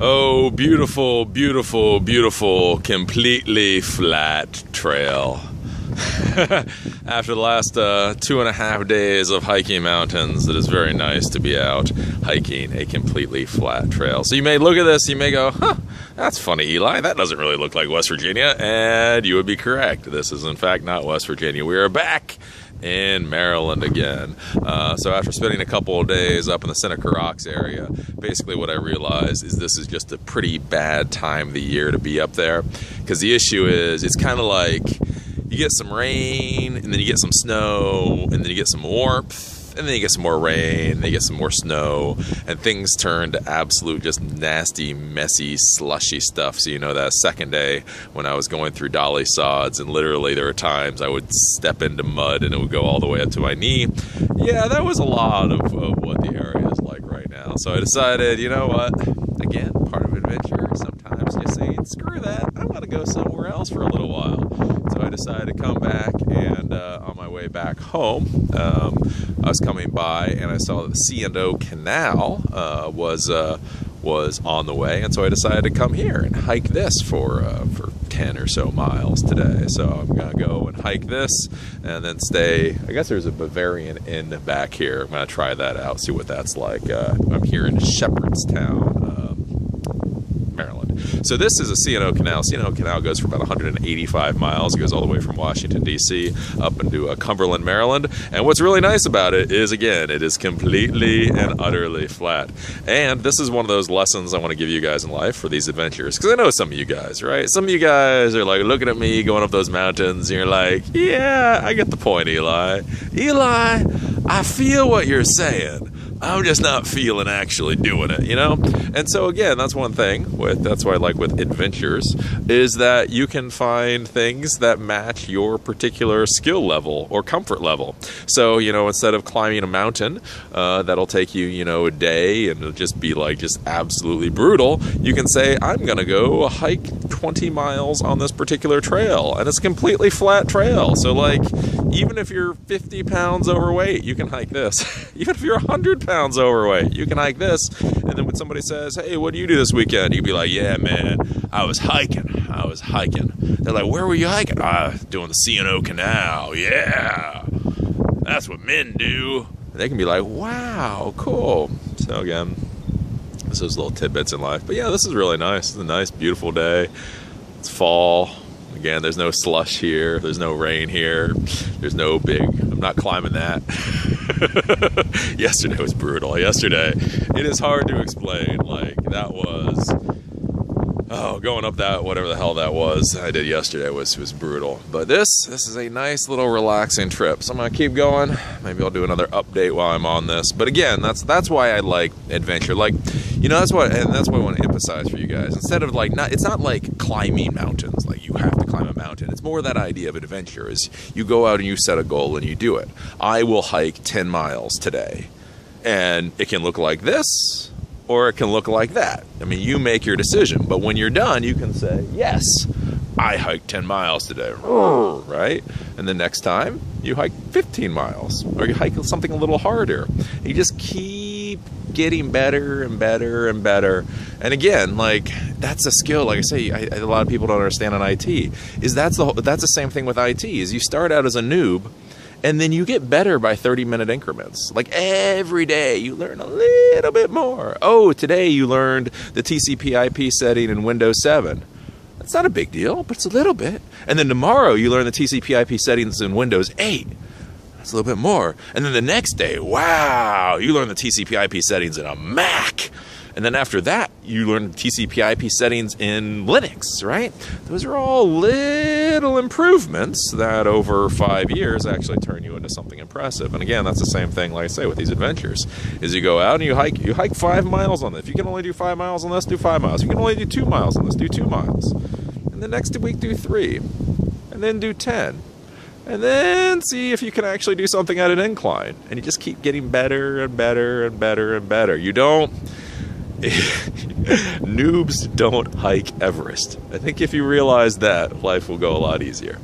Oh, beautiful, beautiful, beautiful, completely flat trail. After the last 2.5 days of hiking mountains, it is very nice to be out hiking a completely flat trail. So you may look at this, you may go, huh, that's funny, Eli. That doesn't really look like West Virginia. And you would be correct. This is, in fact, not West Virginia. We are back in Maryland again. So after spending a couple of days up in the Seneca Rocks area, basically what I realized is this is just a pretty bad time of the year to be up there. Because the issue is, it's kind of like you get some rain, and then you get some snow, and then you get some warmth, and then you get some more rain, and then you get some more snow, and things turn to absolute just nasty, messy, slushy stuff. So you know that second day when I was going through dolly sods, and literally there were times I would step into mud and it would go all the way up to my knee. Yeah, that was a lot of what the area is like right now. So I decided, you know what, again, part of adventure, sometimes you say, screw that, I'm gonna go somewhere else for a little while. So I decided to come back, and on my way back home, I was coming by and I saw that the C&O Canal was on the way, and so I decided to come here and hike this for 10 or so miles today. So I'm gonna go and hike this and then stay. I guess there's a Bavarian Inn back here. I'm gonna try that out, see what that's like. I'm here in Shepherdstown, Maryland. So this is a C&O Canal. C&O Canal goes for about 185 miles. It goes all the way from Washington, D.C. up into Cumberland, Maryland. And what's really nice about it is, again, it is completely and utterly flat. And this is one of those lessons I want to give you guys in life for these adventures. Because I know some of you guys, right? Some of you guys are like looking at me going up those mountains, and you're like, yeah, I get the point, Eli. Eli, I feel what you're saying. I'm just not feeling actually doing it, you know? And so again, that's one thing that's what I like with adventures, is that you can find things that match your particular skill level or comfort level. So, you know, instead of climbing a mountain that'll take you, you know, a day and it'll just be like just absolutely brutal, you can say, I'm gonna go hike 20 miles on this particular trail, and it's a completely flat trail. So like, even if you're 50 pounds overweight, you can hike this. Even if you're 100 pounds overweight, you can hike this. And then when somebody says, hey, what do you do this weekend? You'd be like, yeah, man, I was hiking. They're like, where were you hiking? Doing the C&O Canal. Yeah, that's what men do. They can be like, wow, cool. So again, this is little tidbits in life. But yeah, this is really nice. It's a nice, beautiful day. It's fall. Again, there's no slush here. There's no rain here. There's no big, I'm not climbing that. Yesterday was brutal. Yesterday, it is hard to explain. Like, that was, going up that, whatever the hell that was I did yesterday was brutal. But this is a nice little relaxing trip. So I'm going to keep going. Maybe I'll do another update while I'm on this. But again, that's why I like adventure. Like, you know, that's what I want to emphasize for you guys. Instead of like, it's not like climbing mountains, like you have to climb a mountain. It's more that idea of adventure is you go out and you set a goal and you do it. I will hike 10 miles today. And it can look like this, or it can look like that. I mean, you make your decision. But when you're done, you can say, yes, I hiked 10 miles today, right? And the next time, you hike 15 miles, or you hike something a little harder. You just keep getting better and better and better. And again, like, that's a skill. Like I say, a lot of people don't understand in IT, is that's the same thing with IT, is you start out as a noob, and then you get better by 30-minute increments. Like every day you learn a little bit more. Oh, today you learned the TCP/IP setting in Windows 7. That's not a big deal, but it's a little bit. And then tomorrow you learn the TCP/IP settings in Windows 8. That's a little bit more. And then the next day, wow, you learn the TCP/IP settings in a Mac. And then after that, you learn TCP/IP settings in Linux, right? Those are all little improvements that over 5 years actually turn you into something impressive. And again, that's the same thing, like I say, with these adventures, is you go out and you hike 5 miles on this. If you can only do 5 miles on this, do 5 miles. If you can only do 2 miles on this, do 2 miles. And the next week, do 3. And then do 10. And then see if you can actually do something at an incline. And you just keep getting better and better and better and better. You don't... Noobs don't hike Everest. I think if you realize that, life will go a lot easier.